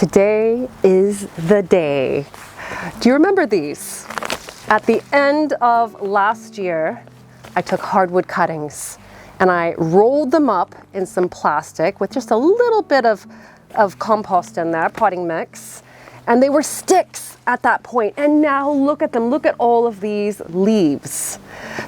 Today is the day. Do you remember these? At the end of last year, I took hardwood cuttings and I rolled them up in some plastic with just a little bit of compost in there, potting mix. And they were sticks at that point. And now look at them, look at all of these leaves.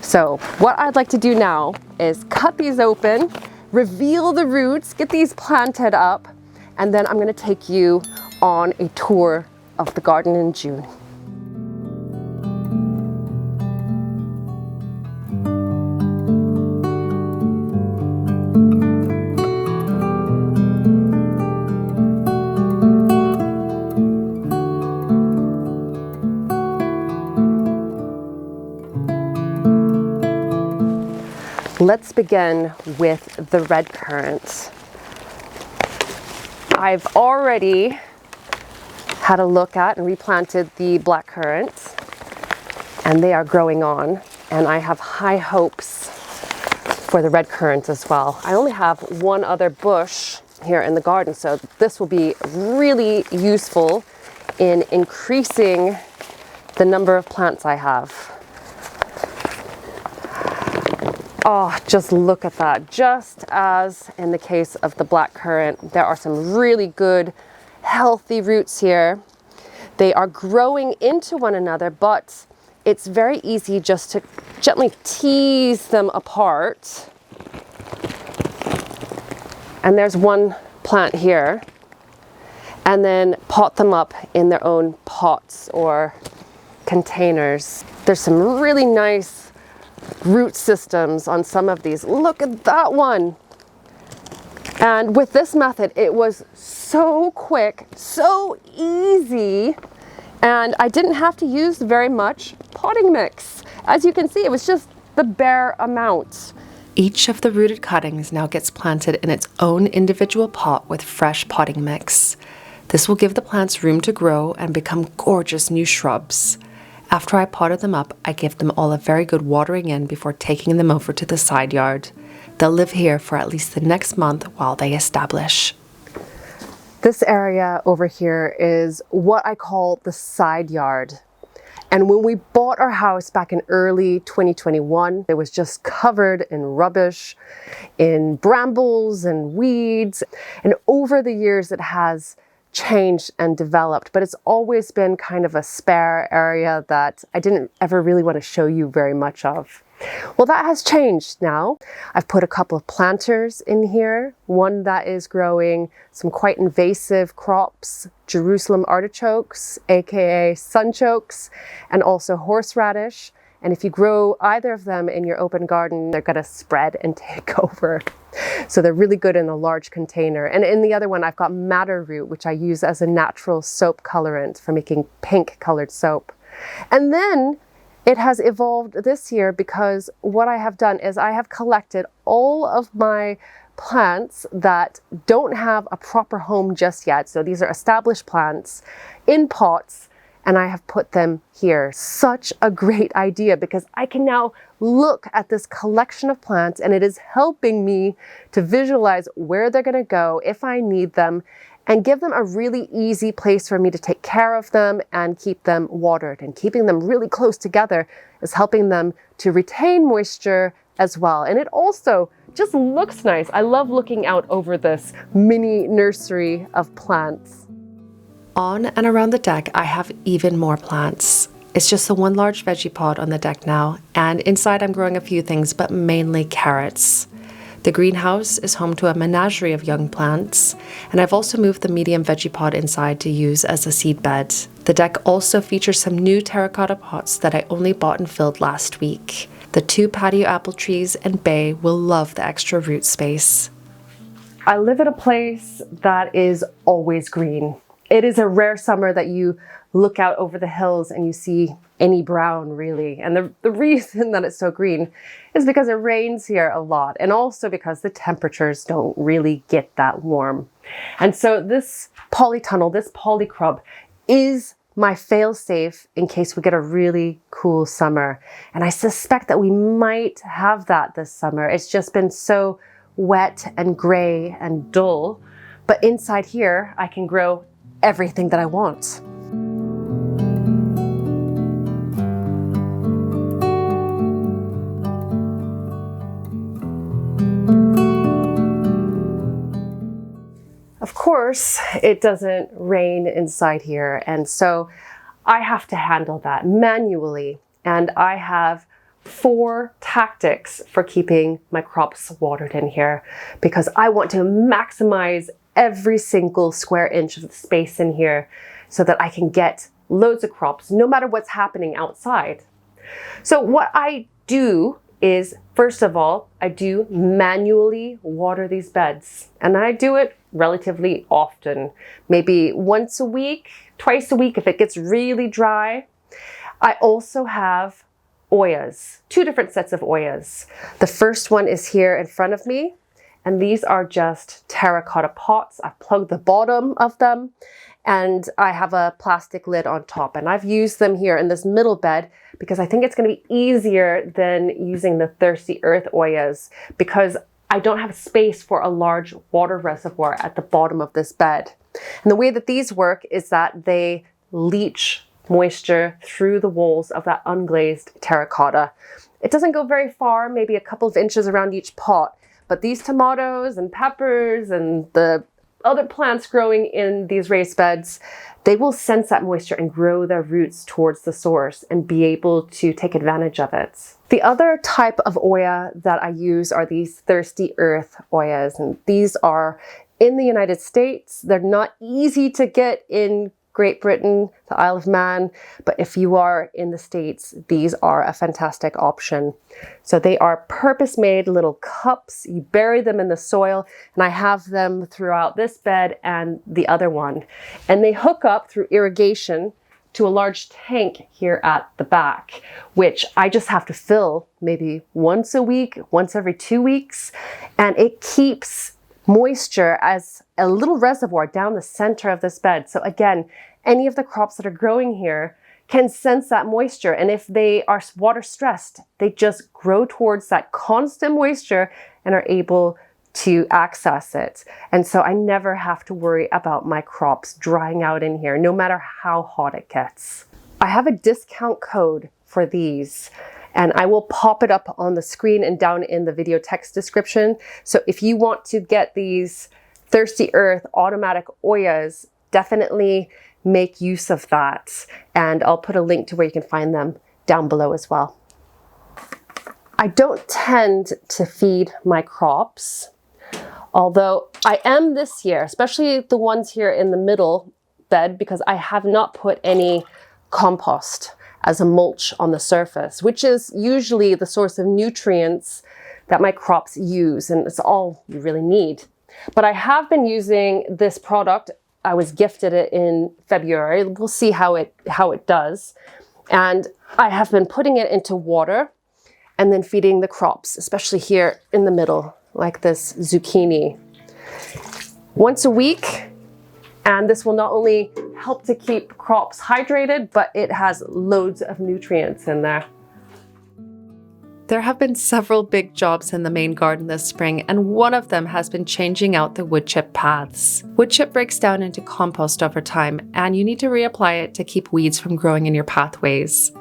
So what I'd like to do now is cut these open, reveal the roots, get these planted up, and then I'm gonna take you on a tour of the garden in June. Let's begin with the red currant. I've already had a look at and replanted the black currants, and they are growing on, and I have high hopes for the red currant as well. I only have one other bush here in the garden, so this will be really useful in increasing the number of plants I have. Oh, just look at that. Just as in the case of the black currant, there are some really good, healthy roots here. They are growing into one another, but it's very easy just to gently tease them apart. And there's one plant here. And then pot them up in their own pots or containers. There's some really nice root systems on some of these. Look at that one. And with this method, it was so quick, so easy, and I didn't have to use very much potting mix. As you can see, it was just the bare amount. Each of the rooted cuttings now gets planted in its own individual pot with fresh potting mix. This will give the plants room to grow and become gorgeous new shrubs. After I potted them up, I give them all a very good watering in before taking them over to the side yard. They'll live here for at least the next month while they establish. This area over here is what I call the side yard. And when we bought our house back in early 2021, it was just covered in rubbish, in brambles and weeds. And over the years, it has changed and developed, but it's always been kind of a spare area that I didn't ever really want to show you very much of. Well, that has changed now. I've put a couple of planters in here, one that is growing some quite invasive crops, Jerusalem artichokes, aka sunchokes, and also horseradish. And if you grow either of them in your open garden, they're gonna spread and take over. So they're really good in a large container. And in the other one, I've got madder root, which I use as a natural soap colorant for making pink colored soap. And then it has evolved this year because what I have done is I have collected all of my plants that don't have a proper home just yet. So these are established plants in pots, and I have put them here. Such a great idea because I can now look at this collection of plants and it is helping me to visualize where they're gonna go if I need them and give them a really easy place for me to take care of them and keep them watered. And keeping them really close together is helping them to retain moisture as well. And it also just looks nice. I love looking out over this mini nursery of plants. On and around the deck, I have even more plants. It's just the one large veggie pod on the deck now, and inside I'm growing a few things, but mainly carrots. The greenhouse is home to a menagerie of young plants, and I've also moved the medium veggie pod inside to use as a seed bed. The deck also features some new terracotta pots that I only bought and filled last week. The 2 patio apple trees and bay will love the extra root space. I live in a place that is always green. It is a rare summer that you look out over the hills and you see any brown, really. And the reason that it's so green is because it rains here a lot, and also because the temperatures don't really get that warm. And so this polytunnel, this polycrub, is my fail-safe in case we get a really cool summer. And I suspect that we might have that this summer. It's just been so wet and gray and dull. But inside here, I can grow everything that I want. Of course, it doesn't rain inside here, and so I have to handle that manually. And I have 4 tactics for keeping my crops watered in here because I want to maximize every single square inch of the space in here so that I can get loads of crops no matter what's happening outside. So what I do is, first of all, I do manually water these beds, and I do it relatively often, maybe once a week, twice a week if it gets really dry. I also have oyas, 2 different sets of oyas. The first one is here in front of me, and these are just terracotta pots. I've plugged the bottom of them, and I have a plastic lid on top, and I've used them here in this middle bed because I think it's going to be easier than using the thirsty earth oyas because I don't have space for a large water reservoir at the bottom of this bed. And the way that these work is that they leach moisture through the walls of that unglazed terracotta. It doesn't go very far, maybe a couple of inches around each pot, but these tomatoes and peppers and the other plants growing in these raised beds, they will sense that moisture and grow their roots towards the source and be able to take advantage of it. The other type of oya that I use are these thirsty earth oyas, and these are in the United States. They're not easy to get in Great Britain, the Isle of Man, but if you are in the States, these are a fantastic option. So they are purpose-made little cups. You bury them in the soil, and I have them throughout this bed and the other one. And they hook up through irrigation to a large tank here at the back, which I just have to fill maybe once a week, once every 2 weeks, and it keeps moisture as a little reservoir down the center of this bed. So again, any of the crops that are growing here can sense that moisture, and if they are water stressed, they just grow towards that constant moisture and are able to access it. And so I never have to worry about my crops drying out in here, no matter how hot it gets. I have a discount code for these, and I will pop it up on the screen and down in the video text description. So if you want to get these Thirsty Earth automatic oyas, definitely make use of that. And I'll put a link to where you can find them down below as well. I don't tend to feed my crops, although I am this year, especially the ones here in the middle bed, because I have not put any compost as a mulch on the surface, which is usually the source of nutrients that my crops use, and it's all you really need. But I have been using this product. I was gifted it in February. We'll see how it does. And I have been putting it into water and then feeding the crops, especially here in the middle, like this zucchini, once a week. And this will not only help to keep crops hydrated, but it has loads of nutrients in there. There have been several big jobs in the main garden this spring, and one of them has been changing out the wood chip paths. Wood chip breaks down into compost over time, and you need to reapply it to keep weeds from growing in your pathways.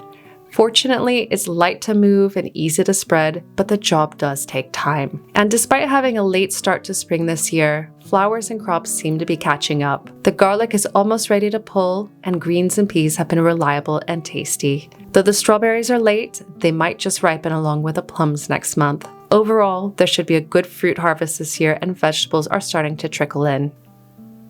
Fortunately, it's light to move and easy to spread, but the job does take time. And despite having a late start to spring this year, flowers and crops seem to be catching up. The garlic is almost ready to pull, and greens and peas have been reliable and tasty. Though the strawberries are late, they might just ripen along with the plums next month. Overall, there should be a good fruit harvest this year, and vegetables are starting to trickle in.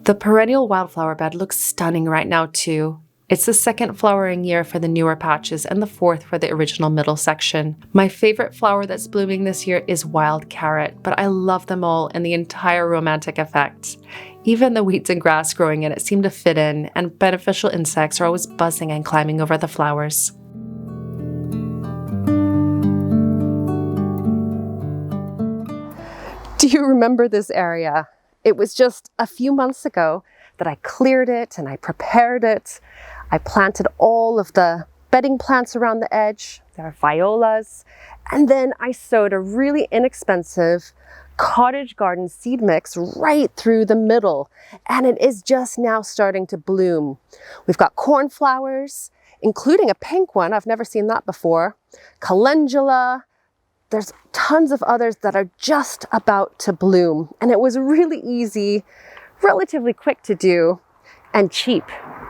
The perennial wildflower bed looks stunning right now too. It's the second flowering year for the newer patches and the fourth for the original middle section. My favorite flower that's blooming this year is wild carrot, but I love them all and the entire romantic effect. Even the weeds and grass growing in it seem to fit in, and beneficial insects are always buzzing and climbing over the flowers. Do you remember this area? It was just a few months ago that I cleared it and I prepared it. I planted all of the bedding plants around the edge. There are violas. And then I sowed a really inexpensive Cottage garden seed mix right through the middle, and it is just now starting to bloom. We've got cornflowers, including a pink one. I've never seen that before. Calendula. There's tons of others that are just about to bloom, and it was really easy, relatively quick to do, and cheap.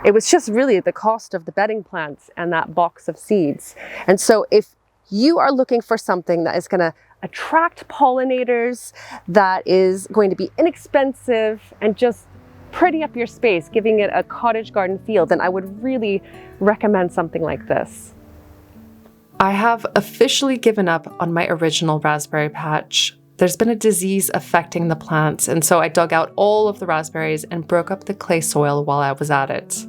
It was just really the cost of the bedding plants and that box of seeds. And so if you are looking for something that is going to attract pollinators, that is going to be inexpensive and just pretty up your space, giving it a cottage garden feel, then I would really recommend something like this. I have officially given up on my original raspberry patch. There's been a disease affecting the plants, and so I dug out all of the raspberries and broke up the clay soil while I was at it.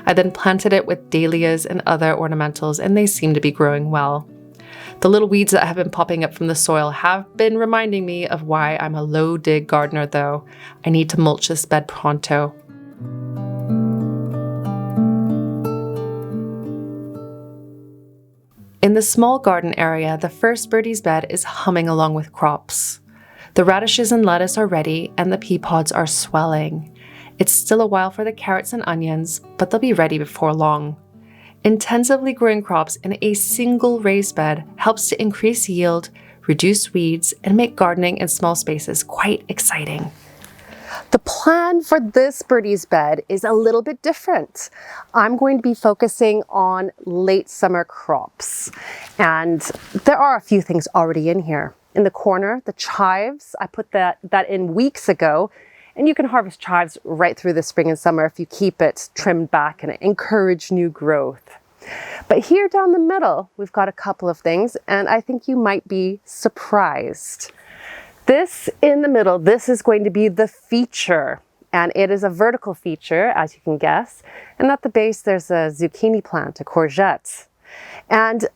I then planted it with dahlias and other ornamentals, and they seem to be growing well. The little weeds that have been popping up from the soil have been reminding me of why I'm a low dig gardener though. I need to mulch this bed pronto. In the small garden area, the first birdie's bed is humming along with crops. The radishes and lettuce are ready, and the pea pods are swelling. It's still a while for the carrots and onions, but they'll be ready before long. Intensively growing crops in a single raised bed helps to increase yield, reduce weeds, and make gardening in small spaces quite exciting. The plan for this birdie's bed is a little bit different. I'm going to be focusing on late summer crops. And there are a few things already in here. In the corner, the chives, I put that in weeks ago. And you can harvest chives right through the spring and summer if you keep it trimmed back and encourage new growth. But here down the middle, we've got a couple of things, and I think you might be surprised. This in the middle, this is going to be the feature, and it is a vertical feature, as you can guess. And at the base, there's a zucchini plant, a courgette. And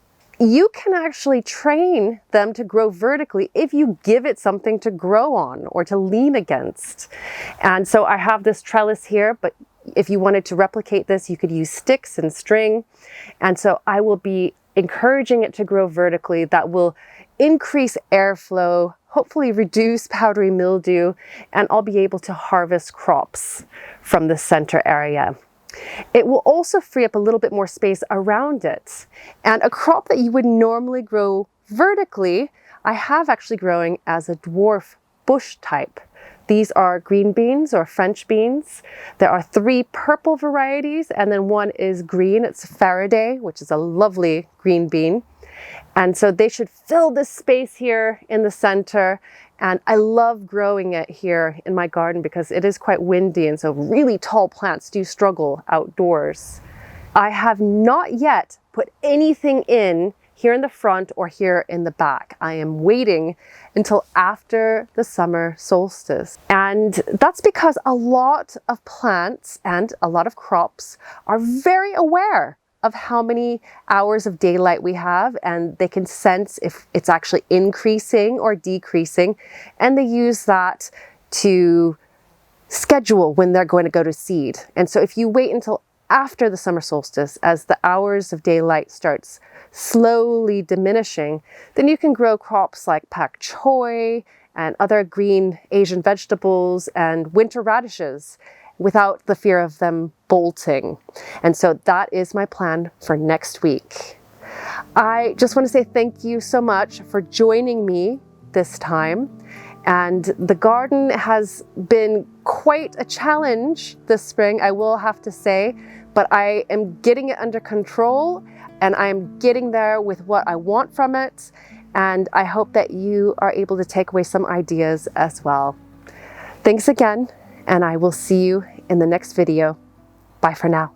you can actually train them to grow vertically if you give it something to grow on or to lean against. And so I have this trellis here, but if you wanted to replicate this, you could use sticks and string. And so I will be encouraging it to grow vertically. That will increase airflow, hopefully reduce powdery mildew, and I'll be able to harvest crops from the center area. It will also free up a little bit more space around it. And a crop that you would normally grow vertically, I have actually growing as a dwarf bush type. These are green beans or French beans. There are 3 purple varieties, and then one is green. It's Faraday, which is a lovely green bean. And so they should fill this space here in the center. And I love growing it here in my garden because it is quite windy, and so really tall plants do struggle outdoors. I have not yet put anything in here in the front or here in the back. I am waiting until after the summer solstice. And that's because a lot of plants and a lot of crops are very aware of how many hours of daylight we have, and they can sense if it's actually increasing or decreasing, and they use that to schedule when they're going to go to seed. And so if you wait until after the summer solstice, as the hours of daylight starts slowly diminishing, then you can grow crops like pak choi and other green Asian vegetables and winter radishes without the fear of them bolting. And so that is my plan for next week. I just want to say thank you so much for joining me this time. And the garden has been quite a challenge this spring, I will have to say, but I am getting it under control, and I'm getting there with what I want from it. And I hope that you are able to take away some ideas as well. Thanks again, and I will see you in the next video. Bye for now.